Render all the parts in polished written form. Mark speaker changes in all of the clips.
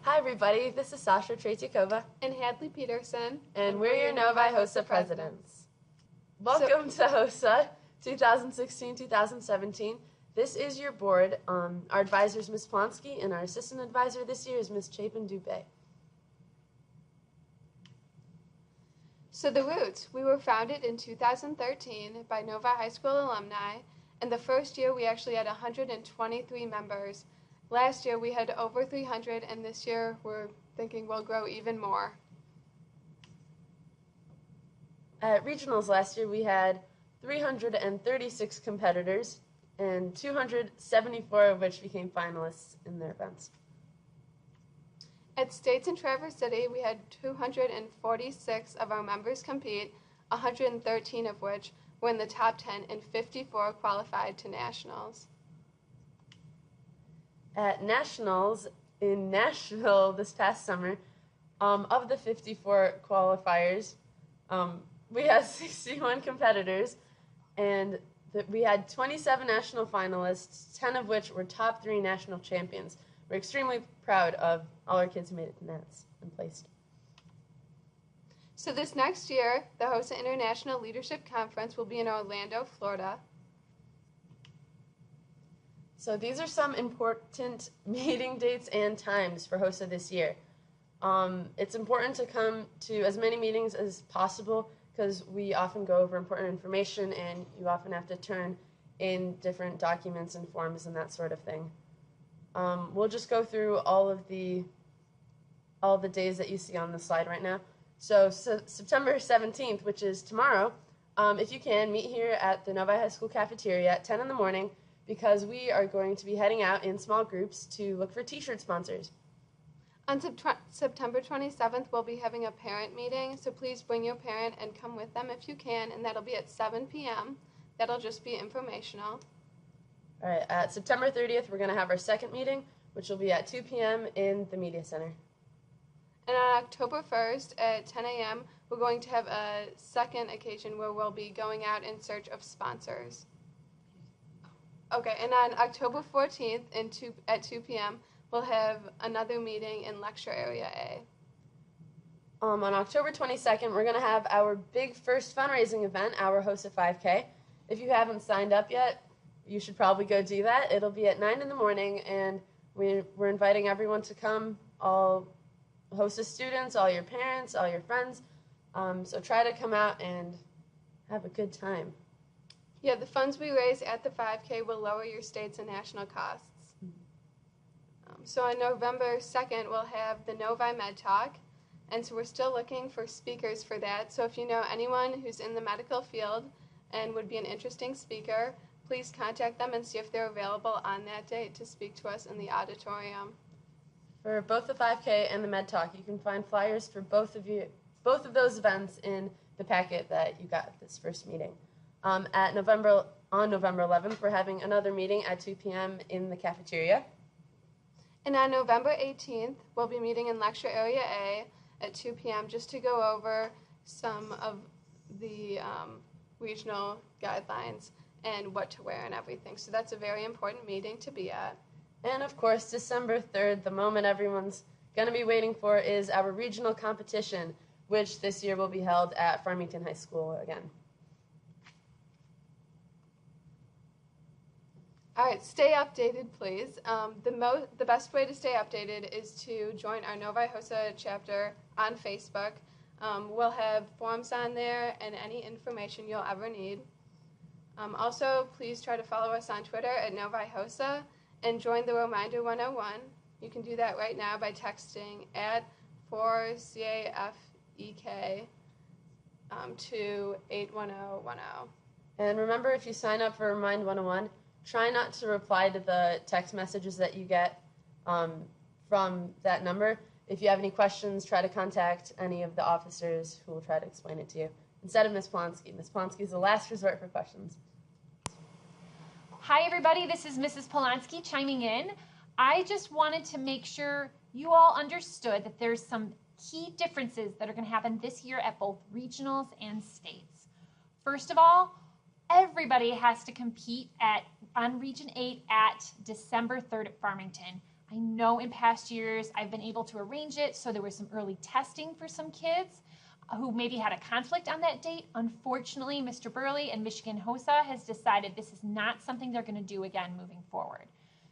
Speaker 1: Hi everybody, this is Sasha Tretyakova,
Speaker 2: and Hadley Peterson,
Speaker 1: and we're your Novi HOSA presidents. Welcome to HOSA 2016-2017. This is your board. Our advisor is Ms. Plonsky, and our assistant advisor this year is Ms. Chapin-Dubé.
Speaker 2: So the Roots, we were founded in 2013 by Novi High School alumni, and the first year we actually had 123 members. Last year we had over 300, and this year we're thinking we'll grow even more.
Speaker 1: At regionals last year we had 336 competitors, and 274 of which became finalists in their events.
Speaker 2: At states in Traverse City, we had 246 of our members compete, 113 of which were in the top 10, and 54 qualified to nationals.
Speaker 1: At nationals in Nashville this past summer, of the 54 qualifiers, we had 61 competitors, and we had 27 national finalists, 10 of which were top 3 national champions. We're extremely proud of all our kids who made it to nats and placed.
Speaker 2: So this next year, the HOSA International Leadership Conference will be in Orlando, Florida.
Speaker 1: So these are some important meeting dates and times for HOSA this year. It's important to come to as many meetings as possible because we often go over important information and you often have to turn in different documents and forms and that sort of thing. We'll just go through all the days that you see on the slide right now. So September 17th, which is tomorrow, if you can, meet here at the Novi High School cafeteria at 10 in the morning because we are going to be heading out in small groups to look for t-shirt sponsors.
Speaker 2: On September 27th, we'll be having a parent meeting, so please bring your parent and come with them if you can, and that'll be at 7 p.m. That'll just be informational.
Speaker 1: All right, at September 30th, we're going to have our second meeting, which will be at 2 p.m. in the Media Center.
Speaker 2: And on October 1st at 10 a.m., we're going to have a second occasion where we'll be going out in search of sponsors. Okay, and on October 14th at 2 p.m., we'll have another meeting in Lecture Area A.
Speaker 1: On October 22nd, we're going to have our big first fundraising event, our HOSA 5K. If you haven't signed up yet, you should probably go do that. It'll be at 9 in the morning, and we're inviting everyone to come, all HOSA students, all your parents, all your friends. So try to come out and have a good time.
Speaker 2: Yeah, the funds we raise at the 5K will lower your state's and national costs. So on November 2nd, we'll have the Novi Med Talk, and so we're still looking for speakers for that. So if you know anyone who's in the medical field and would be an interesting speaker, please contact them and see if they're available on that date to speak to us in the auditorium.
Speaker 1: For both the 5K and the Med Talk, you can find flyers for both of those events in the packet that you got at this first meeting. On November 11th, we're having another meeting at 2 p.m. in the cafeteria.
Speaker 2: And on November 18th, we'll be meeting in Lecture Area A at 2 p.m. just to go over some of the regional guidelines and what to wear and everything. So that's a very important meeting to be at.
Speaker 1: And of course, December 3rd, the moment everyone's going to be waiting for is our regional competition, which this year will be held at Farmington High School again.
Speaker 2: All right, stay updated, please. The best way to stay updated is to join our Novi HOSA chapter on Facebook. We'll have forms on there and any information you'll ever need. Also, please try to follow us on Twitter at Novi HOSA and join the Reminder 101. You can do that right now by texting at 4CAFEK to 81010.
Speaker 1: And remember, if you sign up for Remind 101, try not to reply to the text messages that you get from that number. If you have any questions, try to contact any of the officers who will try to explain it to you instead of Ms. Plonsky. Ms. Plonsky is the last resort for questions.
Speaker 3: Hi, everybody. This is Mrs. Polanski chiming in. I just wanted to make sure you all understood that there's some key differences that are going to happen this year at both regionals and states. First of all, everybody has to compete on Region 8 at December 3rd at Farmington. I know in past years I've been able to arrange it, so there was some early testing for some kids who maybe had a conflict on that date. Unfortunately, Mr. Burley and Michigan HOSA has decided this is not something they're going to do again moving forward.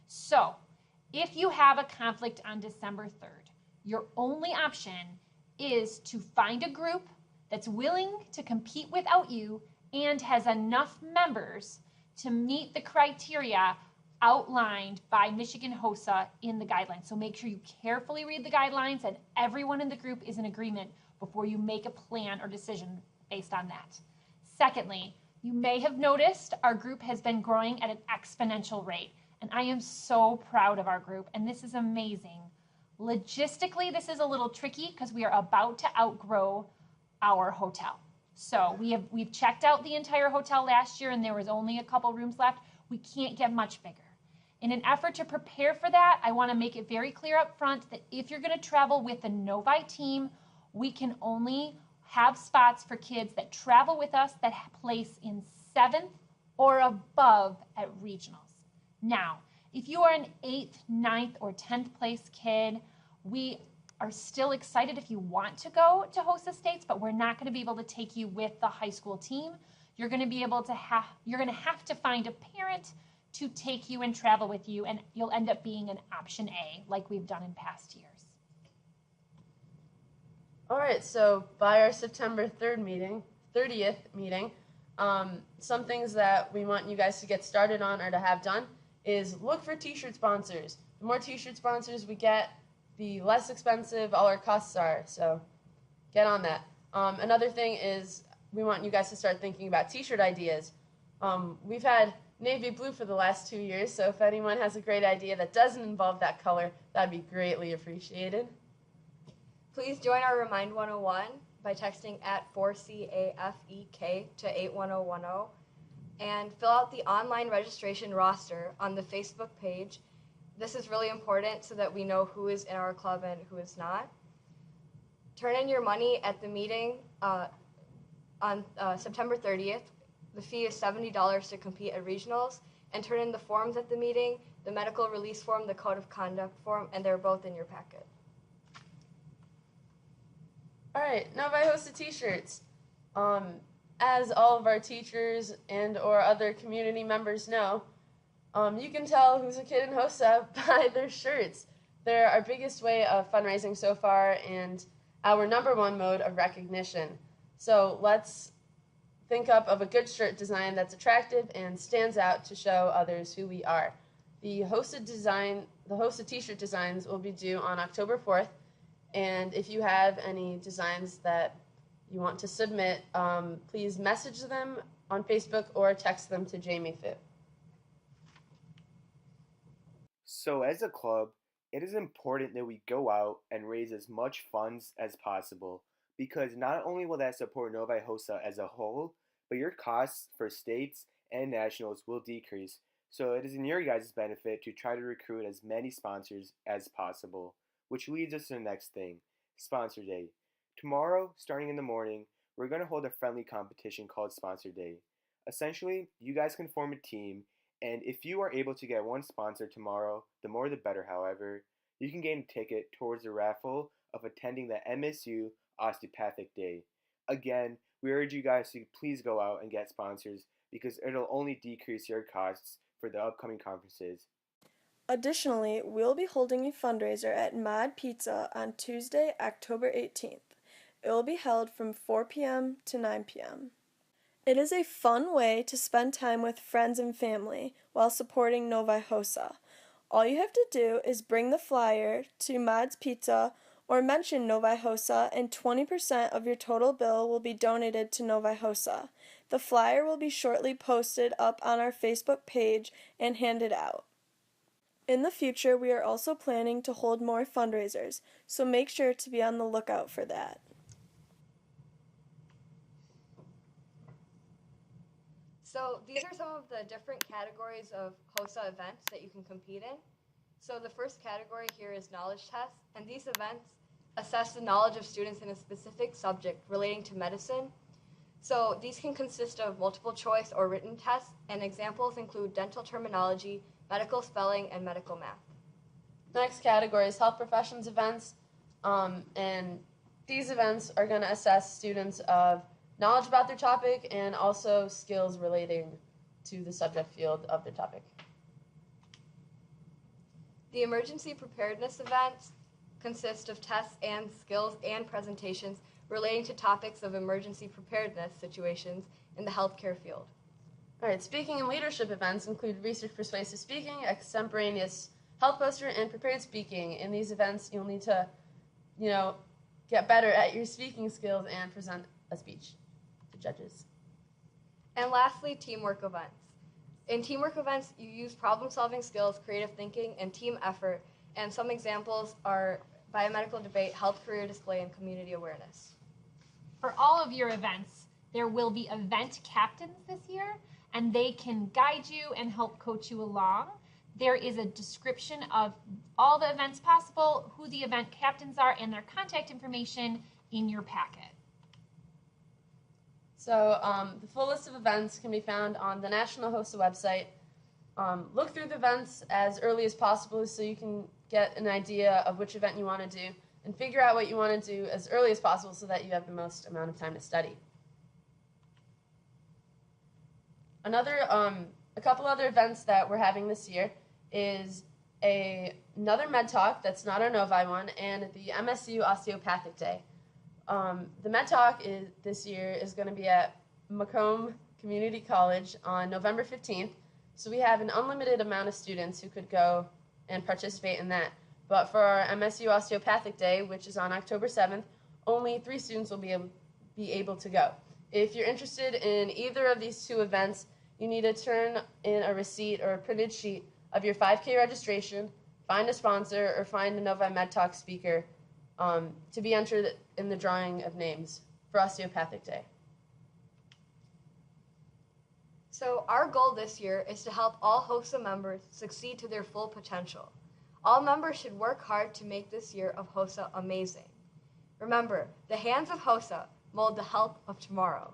Speaker 3: So if you have a conflict on December 3rd, your only option is to find a group that's willing to compete without you and has enough members to meet the criteria outlined by Michigan HOSA in the guidelines. So make sure you carefully read the guidelines and everyone in the group is in agreement before you make a plan or decision based on that. Secondly, you may have noticed our group has been growing at an exponential rate, and I am so proud of our group, and this is amazing. Logistically, this is a little tricky because we are about to outgrow our hotel. So we've checked out the entire hotel last year and there was only a couple rooms left. We can't get much bigger. In an effort to prepare for that, I want to make it very clear up front that if you're going to travel with the Novi team, we can only have spots for kids that travel with us that place in 7th or above at regionals. Now, if you are an 8th, 9th, or 10th place kid, we are still excited if you want to go to HOSA States, but we're not going to be able to take you with the high school team. You're going to have to find a parent to take you and travel with you, and you'll end up being an option A like we've done in past years.
Speaker 1: All right, so by our September 30th meeting, some things that we want you guys to get started on or to have done is look for t-shirt sponsors. The more t-shirt sponsors we get, the less expensive all our costs are, so get on that. Another thing is we want you guys to start thinking about t-shirt ideas. We've had navy blue for the last 2 years, so if anyone has a great idea that doesn't involve that color, that'd be greatly appreciated.
Speaker 4: Please join our Remind 101 by texting at 4CAFEK to 81010 and fill out the online registration roster on the Facebook page. This is really important so that we know who is in our club and who is not. Turn in your money at the meeting on September 30th. The fee is $70 to compete at regionals, and turn in the forms at the meeting, the medical release form, the code of conduct form, and they're both in your packet.
Speaker 1: All right, Novi HOSA t-shirts. As all of our teachers and or other community members know, you can tell who's a kid in HOSA by their shirts. They're our biggest way of fundraising so far and our #1 mode of recognition. So let's think up of a good shirt design that's attractive and stands out to show others who we are. The HOSA t-shirt designs will be due on October 4th. And if you have any designs that you want to submit, please message them on Facebook or text them to Jamie Fu.
Speaker 5: So as a club, it is important that we go out and raise as much funds as possible, because not only will that support Novi HOSA as a whole, but your costs for states and nationals will decrease. So it is in your guys' benefit to try to recruit as many sponsors as possible. Which leads us to the next thing, Sponsor Day. Tomorrow, starting in the morning, we're going to hold a friendly competition called Sponsor Day. Essentially, you guys can form a team, and if you are able to get one sponsor tomorrow, the more the better, however, you can gain a ticket towards the raffle of attending the MSU Osteopathic Day. Again, we urge you guys to please go out and get sponsors because it'll only decrease your costs for the upcoming conferences.
Speaker 6: Additionally, we'll be holding a fundraiser at Mod Pizza on Tuesday, October 18th. It will be held from 4 p.m. to 9 p.m. It is a fun way to spend time with friends and family while supporting Novi HOSA. All you have to do is bring the flyer to Mod's Pizza or mention Novi HOSA, and 20% of your total bill will be donated to Novi HOSA. The flyer will be shortly posted up on our Facebook page and handed out. In the future, we are also planning to hold more fundraisers, so make sure to be on the lookout for that.
Speaker 4: So these are some of the different categories of HOSA events that you can compete in. So the first category here is knowledge tests, and these events assess the knowledge of students in a specific subject relating to medicine. So these can consist of multiple choice or written tests, and examples include dental terminology, medical spelling, and medical math.
Speaker 1: The next category is health professions events, and these events are going to assess students of knowledge about their topic and also skills relating to the subject field of their topic.
Speaker 4: The emergency preparedness events consist of tests and skills and presentations relating to topics of emergency preparedness situations in the healthcare field.
Speaker 1: All right, speaking and leadership events include research persuasive speaking, extemporaneous health poster, and prepared speaking. In these events, you'll need to, get better at your speaking skills and present a speech to judges.
Speaker 4: And lastly, teamwork events. In teamwork events, you use problem-solving skills, creative thinking, and team effort, and some examples are biomedical debate, health career display, and community awareness.
Speaker 3: For all of your events, there will be event captains this year, and they can guide you and help coach you along. There is a description of all the events possible, who the event captains are, and their contact information in your packet.
Speaker 1: So the full list of events can be found on the National HOSA website. Look through the events as early as possible so you can get an idea of which event you want to do and figure out what you want to do as early as possible so that you have the most amount of time to study. A couple other events that we're having this year is another Med Talk that's not our Novi one, and the MSU Osteopathic Day. The Med Talk this year is going to be at Macomb Community College on November 15th, so we have an unlimited amount of students who could go and participate in that. But for our MSU Osteopathic Day, which is on October 7th, only 3 students will be able to go. If you're interested in either of these 2 events, you need to turn in a receipt or a printed sheet of your 5K registration, find a sponsor, or find a Novi Med Talk speaker to be entered in the drawing of names for Osteopathic Day.
Speaker 4: So our goal this year is to help all HOSA members succeed to their full potential. All members should work hard to make this year of HOSA amazing. Remember, the hands of HOSA mold the health of tomorrow.